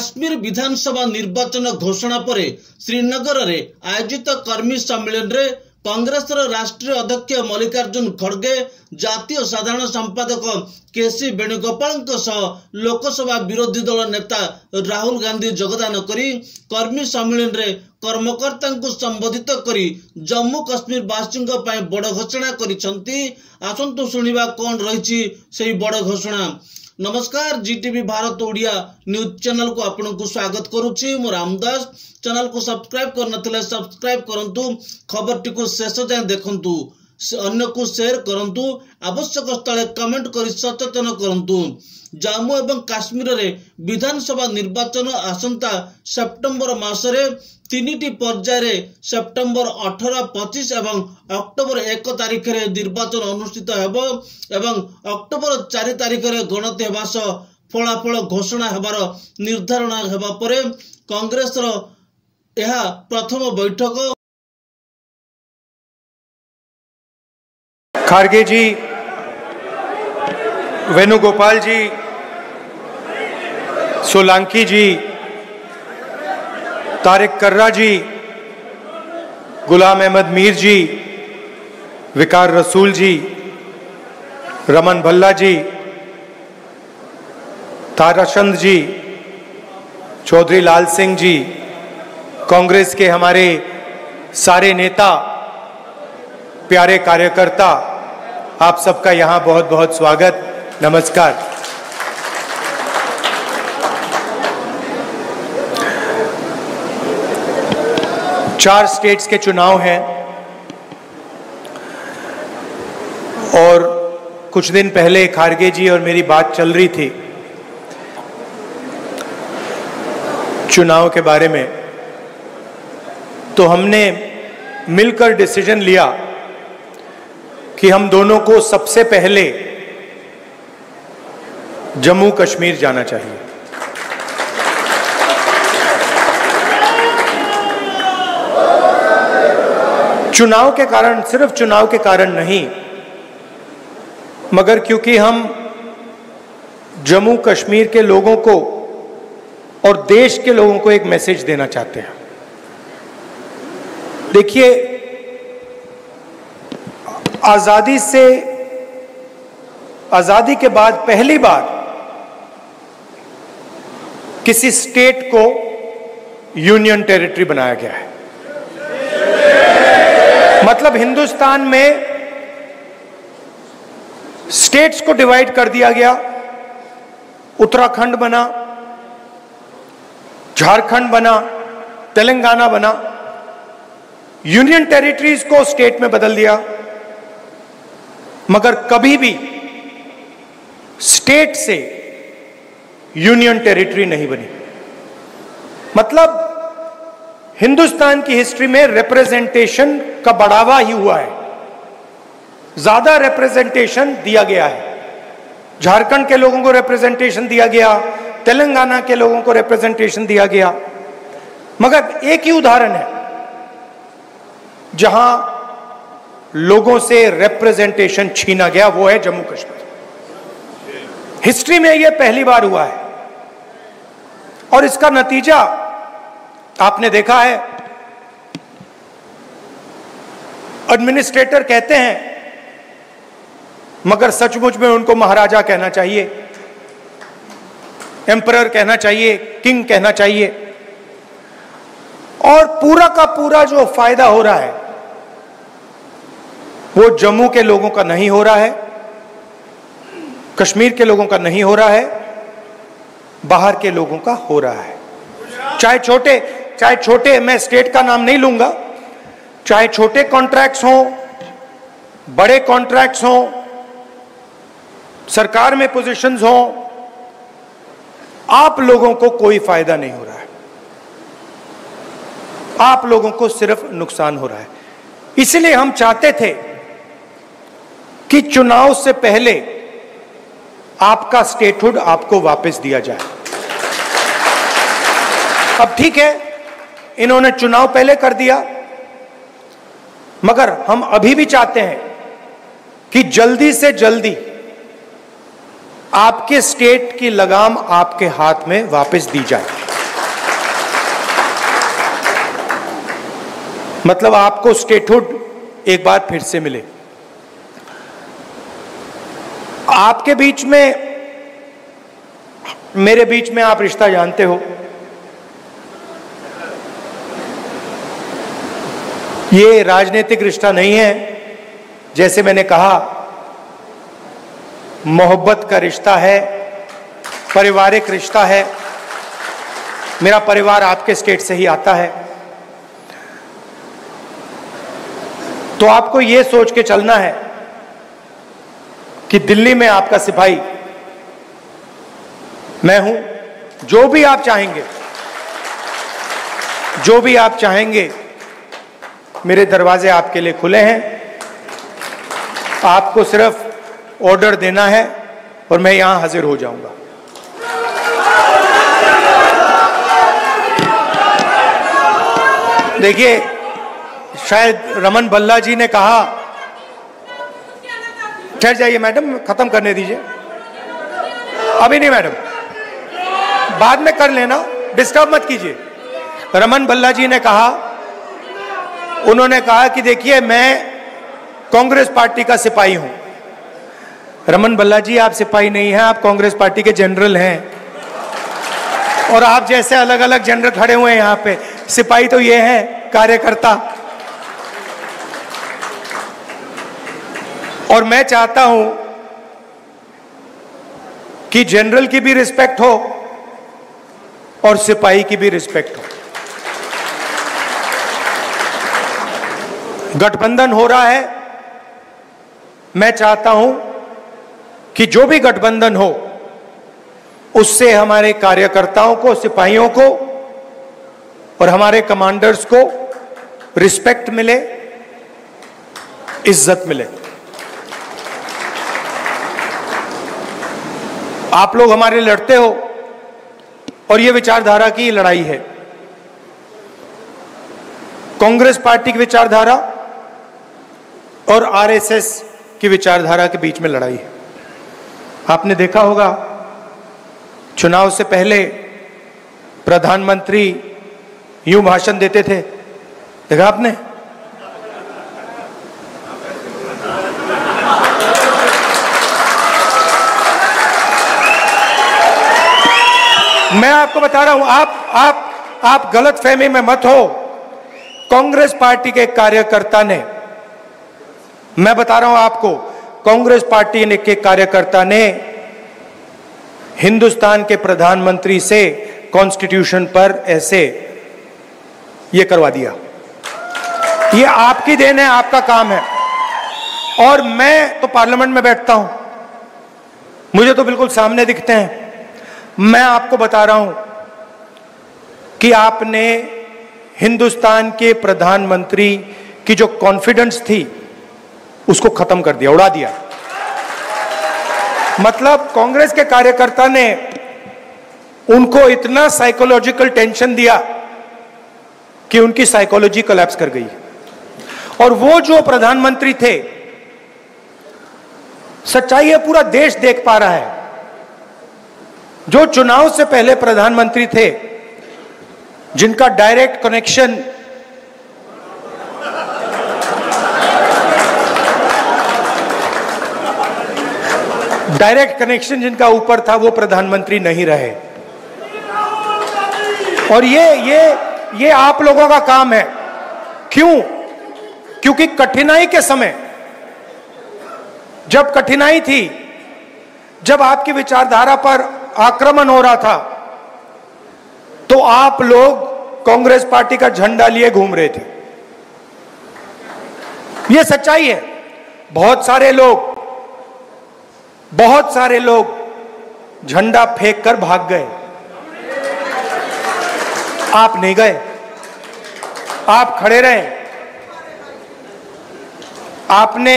काश्मीर विधानसभा निर्वाचन घोषणा पर श्रीनगर में आयोजित कर्मी सम्मेलन रे कांग्रेस राष्ट्रीय अध्यक्ष मल्लिकार्जुन खड़गे जातीय साधारण संपादक केसी वेणुगोपाल लोकसभा विरोधी दल नेता राहुल गांधी योगदान करी कर्मी सम्मेलन रे कर्मकर्ता को संबोधित करी जम्मू काश्मीर वासी बड़ घोषणा करिसंती। आसंतु सुनिबा कौन रही बड़ घोषणा। नमस्कार, जीटीवी भारत ओडिया न्यूज चैनल को आपन को स्वागत करुछि। मो रामदास चैनल को सब्सक्राइब करनथिले सब्सक्राइब करंतु, खबर टी को शेष जाय देखंतु, अन्य को शेयर करंतु, आवश्यक स्थले कमेंट करि सचेतन करंतु। जम्मू एवं काश्मीर रे विधानसभा निर्वाचन आसंता सेप्टेम्बर मासरे 3टी पर्याय रे सेप्टेम्बर 18, 25 एवं अक्टोबर 1 तारिख रे निर्वाचन अनुष्ठित हेबो एवं अक्टोबर 4 तारिख रे गणति हेबा सह फलाफल घोषणा हेबार निर्धारण हेबा परे कांग्रेस रो यह प्रथम बैठक। खड़गे जी, वेणुगोपाल जी, सोलंकी जी, तारिक कर्रा जी, गुलाम अहमद मीर जी, विकार रसूल जी, रमन भल्ला जी, ताराचंद जी, चौधरी लाल सिंह जी, कांग्रेस के हमारे सारे नेता, प्यारे कार्यकर्ता, आप सबका यहाँ बहुत बहुत स्वागत, नमस्कार। चार स्टेट्स के चुनाव हैं और कुछ दिन पहले खड़गे जी और मेरी बात चल रही थी चुनाव के बारे में, तो हमने मिलकर डिसीजन लिया कि हम दोनों को सबसे पहले जम्मू कश्मीर जाना चाहिए। चुनाव के कारण, सिर्फ चुनाव के कारण नहीं, मगर क्योंकि हम जम्मू कश्मीर के लोगों को और देश के लोगों को एक मैसेज देना चाहते हैं। देखिए, आजादी के बाद पहली बार किसी स्टेट को यूनियन टेरिटरी बनाया गया है। मतलब हिंदुस्तान में स्टेट्स को डिवाइड कर दिया गया। उत्तराखंड बना, झारखंड बना, तेलंगाना बना, यूनियन टेरिटरीज को स्टेट में बदल दिया, मगर कभी भी स्टेट से यूनियन टेरिटरी नहीं बनी। मतलब हिंदुस्तान की हिस्ट्री में रिप्रेजेंटेशन का बढ़ावा ही हुआ है, ज्यादा रिप्रेजेंटेशन दिया गया है। झारखंड के लोगों को रिप्रेजेंटेशन दिया गया, तेलंगाना के लोगों को रिप्रेजेंटेशन दिया गया, मगर एक ही उदाहरण है जहां लोगों से रिप्रेजेंटेशन छीना गया, वो है जम्मू कश्मीर। हिस्ट्री में यह पहली बार हुआ है और इसका नतीजा आपने देखा है। एडमिनिस्ट्रेटर कहते हैं, मगर सचमुच में उनको महाराजा कहना चाहिए, एम्परर कहना चाहिए, किंग कहना चाहिए। और पूरा का पूरा जो फायदा हो रहा है वो जम्मू के लोगों का नहीं हो रहा है, कश्मीर के लोगों का नहीं हो रहा है, बाहर के लोगों का हो रहा है। चाहे छोटे, मैं स्टेट का नाम नहीं लूंगा, चाहे छोटे कॉन्ट्रैक्ट्स हों, बड़े कॉन्ट्रैक्ट्स हों, सरकार में पोजीशंस हों, आप लोगों को कोई फायदा नहीं हो रहा है, आप लोगों को सिर्फ नुकसान हो रहा है। इसलिए हम चाहते थे कि चुनाव से पहले आपका स्टेटहुड आपको वापस दिया जाए। अब ठीक है, इन्होंने चुनाव पहले कर दिया, मगर हम अभी भी चाहते हैं कि जल्दी से जल्दी आपके स्टेट की लगाम आपके हाथ में वापस दी जाए। मतलब आपको स्टेटहुड एक बार फिर से मिले। आपके बीच में, मेरे बीच में आप रिश्ता जानते हो। ये राजनीतिक रिश्ता नहीं है, जैसे मैंने कहा मोहब्बत का रिश्ता है, पारिवारिक रिश्ता है। मेरा परिवार आपके स्टेट से ही आता है। तो आपको यह सोच के चलना है कि दिल्ली में आपका सिपाही मैं हूं। जो भी आप चाहेंगे, जो भी आप चाहेंगे, मेरे दरवाजे आपके लिए खुले हैं। आपको सिर्फ ऑर्डर देना है और मैं यहां हाजिर हो जाऊंगा। देखिए, शायद रमन भल्ला जी ने कहा, ठहर जाइए मैडम, खत्म करने दीजिए। अभी नहीं मैडम, बाद में कर लेना, डिस्टर्ब मत कीजिए। रमन भल्ला जी ने कहा, उन्होंने कहा कि देखिए मैं कांग्रेस पार्टी का सिपाही हूं। रमन भल्ला जी, आप सिपाही नहीं हैं, आप कांग्रेस पार्टी के जनरल हैं। और आप जैसे अलग अलग जनरल खड़े हुए हैं यहां पे। सिपाही तो ये है, कार्यकर्ता। और मैं चाहता हूं कि जनरल की भी रिस्पेक्ट हो और सिपाही की भी रिस्पेक्ट हो। गठबंधन हो रहा है, मैं चाहता हूं कि जो भी गठबंधन हो उससे हमारे कार्यकर्ताओं को, सिपाहियों को और हमारे कमांडर्स को रिस्पेक्ट मिले, इज्जत मिले। आप लोग हमारे लड़ते हो और ये विचारधारा की लड़ाई है। कांग्रेस पार्टी की विचारधारा और आरएसएस की विचारधारा के बीच में लड़ाई है। आपने देखा होगा, चुनाव से पहले प्रधानमंत्री यूं भाषण देते थे, देखा आपने? मैं आपको बता रहा हूं, आप गलत फहमी में मत हो। कांग्रेस पार्टी के कार्यकर्ता ने, मैं बता रहा हूं आपको, कांग्रेस पार्टी ने के कार्यकर्ता ने हिंदुस्तान के प्रधानमंत्री से कॉन्स्टिट्यूशन पर ऐसे ये करवा दिया। ये आपकी देन है, आपका काम है। और मैं तो पार्लियामेंट में बैठता हूं, मुझे तो बिल्कुल सामने दिखते हैं। मैं आपको बता रहा हूं कि आपने हिंदुस्तान के प्रधानमंत्री की जो कॉन्फिडेंस थी उसको खत्म कर दिया, उड़ा दिया। मतलब कांग्रेस के कार्यकर्ता ने उनको इतना साइकोलॉजिकल टेंशन दिया कि उनकी साइकोलॉजी कोलैप्स कर गई। और वो जो प्रधानमंत्री थे, सच्चाई है, पूरा देश देख पा रहा है, जो चुनाव से पहले प्रधानमंत्री थे, जिनका डायरेक्ट कनेक्शन जिनका ऊपर था, वो प्रधानमंत्री नहीं रहे। और ये आप लोगों का काम है। क्यों? क्योंकि कठिनाई के समय, जब कठिनाई थी, जब आपकी विचारधारा पर आक्रमण हो रहा था, तो आप लोग कांग्रेस पार्टी का झंडा लिए घूम रहे थे। यह सच्चाई है। बहुत सारे लोग झंडा फेंक कर भाग गए। आप नहीं गए, आप खड़े रहे। आपने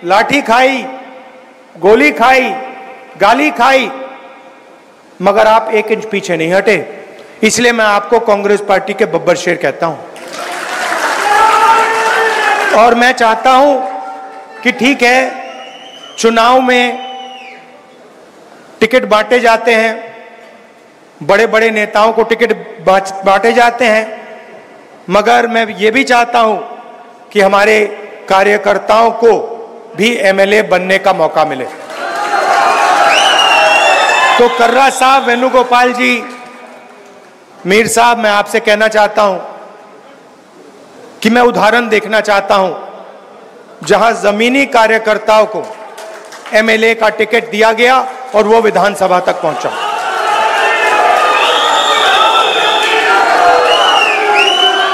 लाठी खाई, गोली खाई, गाली खाई, मगर आप 1 इंच पीछे नहीं हटे। इसलिए मैं आपको कांग्रेस पार्टी के बब्बर शेर कहता हूं। और मैं चाहता हूं कि ठीक है, चुनाव में टिकट बांटे जाते हैं, बड़े बड़े नेताओं को टिकट बांटे जाते हैं, मगर मैं ये भी चाहता हूं कि हमारे कार्यकर्ताओं को भी एमएलए बनने का मौका मिले। तो कर्रा साहब, वेणुगोपाल जी, मीर साहब, मैं आपसे कहना चाहता हूं कि मैं उदाहरण देखना चाहता हूं जहां जमीनी कार्यकर्ताओं को एमएलए का टिकट दिया गया और वो विधानसभा तक पहुंचा।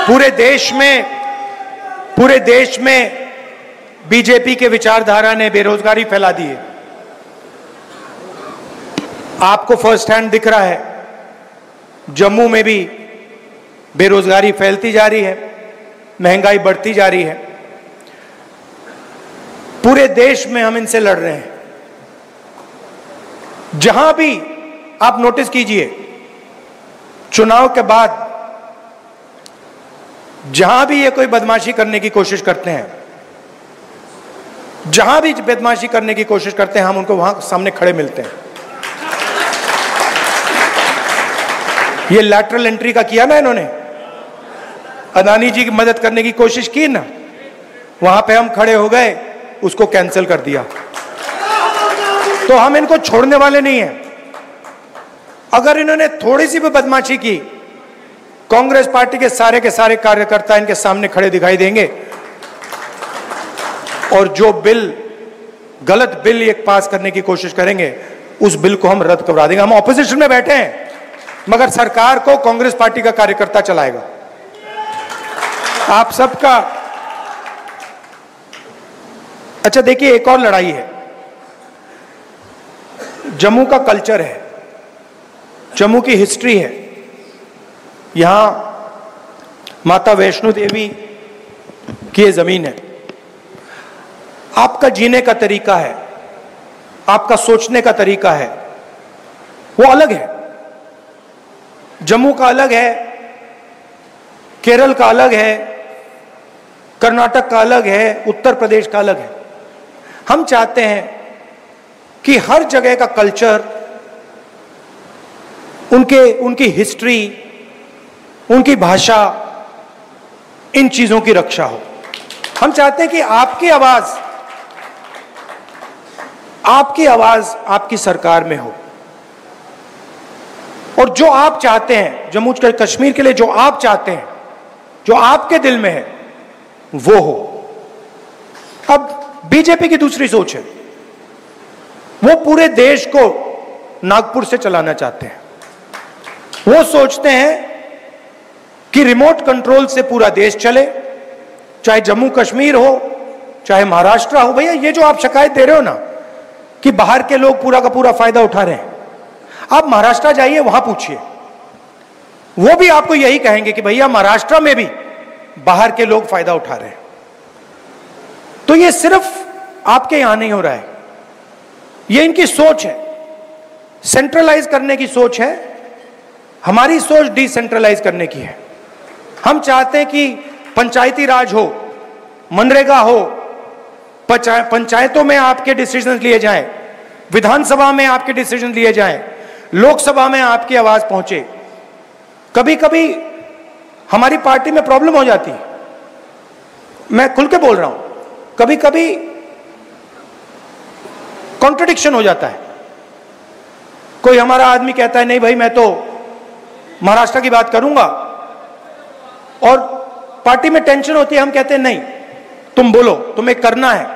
पूरे देश में बीजेपी के विचारधारा ने बेरोजगारी फैला दी है। आपको फर्स्ट हैंड दिख रहा है, जम्मू में भी बेरोजगारी फैलती जा रही है, महंगाई बढ़ती जा रही है। पूरे देश में हम इनसे लड़ रहे हैं। जहां भी आप नोटिस कीजिए, चुनाव के बाद जहां भी ये कोई बदमाशी करने की कोशिश करते हैं, जहां भी बदमाशी करने की कोशिश करते हैं, हम उनको वहां सामने खड़े मिलते हैं। ये लैटरल एंट्री का किया ना इन्होंने, अदानी जी की मदद करने की कोशिश की ना, वहां पे हम खड़े हो गए, उसको कैंसिल कर दिया। तो हम इनको छोड़ने वाले नहीं हैं। अगर इन्होंने थोड़ी सी भी बदमाशी की, कांग्रेस पार्टी के सारे कार्यकर्ता इनके सामने खड़े दिखाई देंगे और जो गलत बिल एक पास करने की कोशिश करेंगे, उस बिल को हम रद्द करवा देंगे। हम ऑपोजिशन में बैठे हैं, मगर सरकार को कांग्रेस पार्टी का कार्यकर्ता चलाएगा। आप सबका अच्छा देखिए, एक और लड़ाई है। जम्मू का कल्चर है, जम्मू की हिस्ट्री है। यहां माता वैष्णो देवी की ये जमीन है। आपका जीने का तरीका है, आपका सोचने का तरीका है, वो अलग है। जम्मू का अलग है, केरल का अलग है, कर्नाटक का अलग है, उत्तर प्रदेश का अलग है। हम चाहते हैं कि हर जगह का कल्चर, उनकी हिस्ट्री, उनकी भाषा, इन चीजों की रक्षा हो। हम चाहते हैं कि आपकी आवाज आपकी सरकार में हो, और जो आप चाहते हैं जम्मू कश्मीर के लिए, जो आप चाहते हैं, जो आपके दिल में है, वो हो। अब बीजेपी की दूसरी सोच है, वो पूरे देश को नागपुर से चलाना चाहते हैं। वो सोचते हैं कि रिमोट कंट्रोल से पूरा देश चले, चाहे जम्मू कश्मीर हो, चाहे महाराष्ट्र हो। भैया, ये जो आप शिकायत दे रहे हो ना कि बाहर के लोग पूरा का पूरा फायदा उठा रहे हैं, आप महाराष्ट्र जाइए, वहां पूछिए, वो भी आपको यही कहेंगे कि भैया महाराष्ट्र में भी बाहर के लोग फायदा उठा रहे हैं। तो ये सिर्फ आपके यहां नहीं हो रहा है, ये इनकी सोच है, सेंट्रलाइज करने की सोच है। हमारी सोच डिसेंट्रलाइज करने की है। हम चाहते हैं कि पंचायती राज हो, मनरेगा हो, पंचायतों में आपके डिसीजन लिए जाएं, विधानसभा में आपके डिसीजन लिए जाएं, लोकसभा में आपकी आवाज पहुंचे। कभी कभी हमारी पार्टी में प्रॉब्लम हो जाती है, मैं खुल के बोल रहा हूं, कभी कभी कॉन्ट्रडिक्शन हो जाता है। कोई हमारा आदमी कहता है नहीं भाई मैं तो महाराष्ट्र की बात करूंगा, और पार्टी में टेंशन होती है, हम कहते हैं नहीं तुम बोलो, तुम्हें करना है,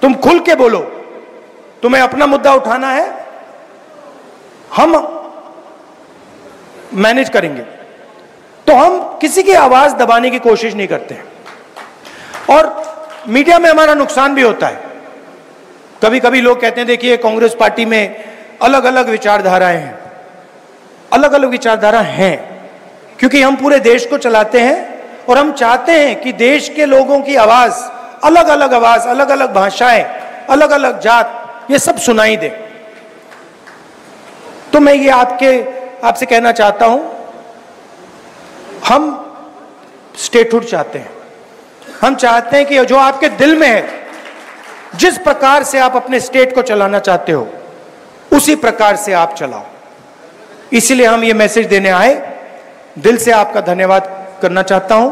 तुम खुल के बोलो, तुम्हें अपना मुद्दा उठाना है, हम मैनेज करेंगे। तो हम किसी की आवाज दबाने की कोशिश नहीं करते हैं। और मीडिया में हमारा नुकसान भी होता है। कभी कभी लोग कहते हैं देखिए कांग्रेस पार्टी में अलग अलग विचारधाराएं हैं, अलग अलग विचारधारा हैं, क्योंकि हम पूरे देश को चलाते हैं और हम चाहते हैं कि देश के लोगों की आवाज, अलग अलग भाषाएं, अलग अलग जात, ये सब सुनाई दे। तो मैं ये आपसे कहना चाहता हूं, हम स्टेटहुड चाहते हैं। हम चाहते हैं कि जो आपके दिल में है, जिस प्रकार से आप अपने स्टेट को चलाना चाहते हो, उसी प्रकार से आप चलाओ। इसीलिए हम ये मैसेज देने आए। दिल से आपका धन्यवाद करना चाहता हूं।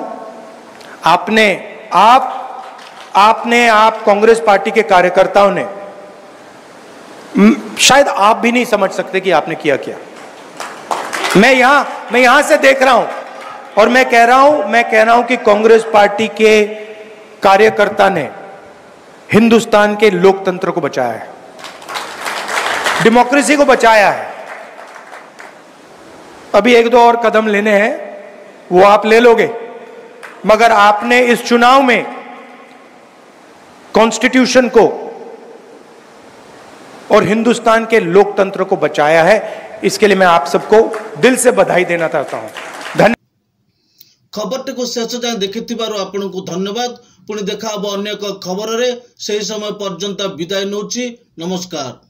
आप कांग्रेस पार्टी के कार्यकर्ताओं ने, शायद आप भी नहीं समझ सकते कि आपने किया क्या। मैं यहां से देख रहा हूं और मैं कह रहा हूं कि कांग्रेस पार्टी के कार्यकर्ता ने हिंदुस्तान के लोकतंत्र को बचाया है, डेमोक्रेसी को बचाया है। अभी एक दो और कदम लेने हैं, वो आप ले लोगे, मगर आपने इस चुनाव में कॉन्स्टिट्यूशन को और हिंदुस्तान के लोकतंत्र को बचाया है। इसके लिए मैं आप सबको दिल से बधाई देना चाहता हूं। धन्यवाद। खबर को शेष जाए देखि आपन को धन्यवाद। पुणी देखा अन्य एक खबर रे, से समय पर्यंत विदाय नौची। नमस्कार।